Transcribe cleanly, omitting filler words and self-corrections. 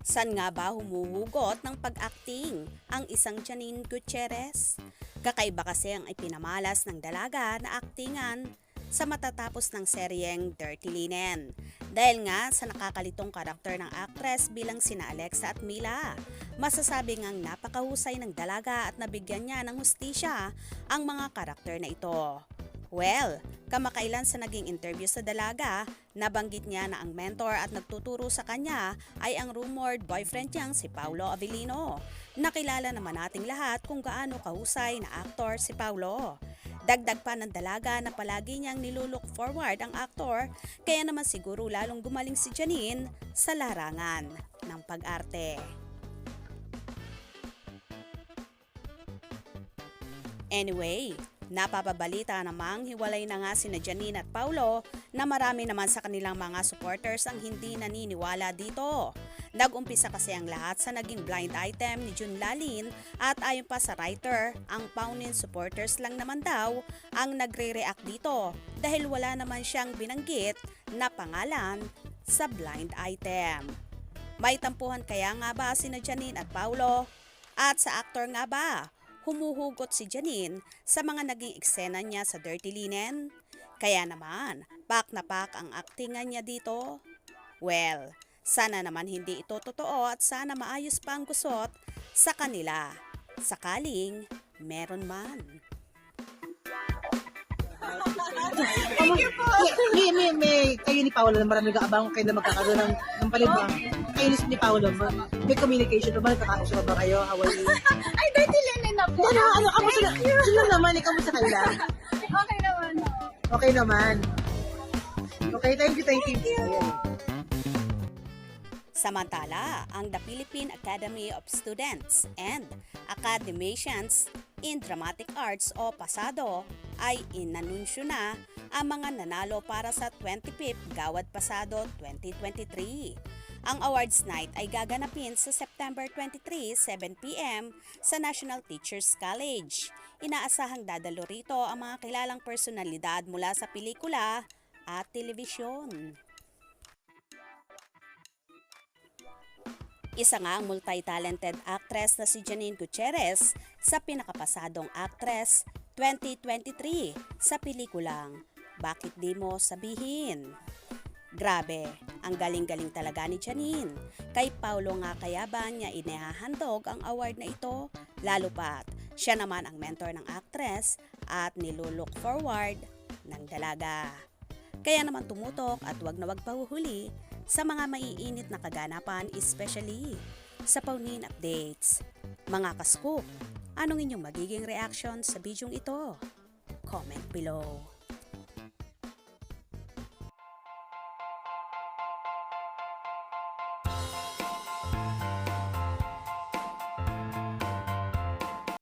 Saan nga ba humuhugot ng pag-acting ang isang Janine Gutierrez? Kakaiba kasi ang ipinamalas ng dalaga na aktingan sa matatapos ng seryeng Dirty Linen. Dahil nga sa nakakalitong karakter ng actress bilang sina Alexa at Mila, masasabi ngang napakahusay ng dalaga at nabigyan niya ng hustisya ang mga karakter na ito. Well, kamakailan sa naging interview sa dalaga, nabanggit niya na ang mentor at nagtuturo sa kanya ay ang rumored boyfriend niyang si Paulo Avellino. Nakilala naman nating lahat kung gaano kahusay na aktor si Paulo. Dagdag pa ng dalaga na palagi niyang nilulook forward ang aktor, kaya naman siguro lalong gumaling si Janine sa larangan ng pag-arte. Anyway, napapabalita namang hiwalay na nga sina Janine at Paulo na marami naman sa kanilang mga supporters ang hindi naniniwala dito. Nag-umpisa kasi ang lahat sa naging blind item ni Jun Lalin at ayon pa sa writer, ang Paunin supporters lang naman daw ang nagre-react dito dahil wala naman siyang binanggit na pangalan sa blind item. May tampuhan kaya nga ba sina Janine at Paulo? At sa aktor nga ba? Humuhugot si Janine sa mga naging eksena niya sa Dirty Linen? Kaya naman, pak na pak ang aktingan niya dito? Well, sana naman hindi ito totoo at sana maayos pa ang gusot sa kanila. Sakaling meron man. Thank you po. May kayo ni Paolo na marami kaabang kayo na magkakaroon ng palibang. Kayo ni Paolo, may communication ba? Nagkakausap ba kayo? How are you? Ay, dirty linen na po. Kamusta na? Sino naman? Ikaw mo sa kanila? Okay naman. Okay naman. Okay, thank you. Ayan. Samantala, ang The Philippine Academy of Students and Academicians in Dramatic Arts o PASADO ay inanunsyo na ang mga nanalo para sa 25th Gawad PASADO 2023. Ang awards night ay gaganapin sa September 23, 7 p.m. sa National Teachers College. Inaasahang dadalo rito ang mga kilalang personalidad mula sa pelikula at telebisyon. Isa nga ang multi-talented actress na si Janine Gutierrez sa pinakapasadong actress 2023 sa pelikulang Bakit Di Mo Sabihin. Grabe, ang galing-galing talaga ni Janine. Kay Paulo nga kaya ba niya inihahandog ang award na ito? Lalo pat, siya naman ang mentor ng actress at nilulook forward ng dalaga. Kaya naman tumutok at wag na wag pahuhuli sa mga maiinit na kaganapan, especially sa Paunin updates. Mga kascoop, anong inyong magiging reaction sa bidyong ito? Comment below.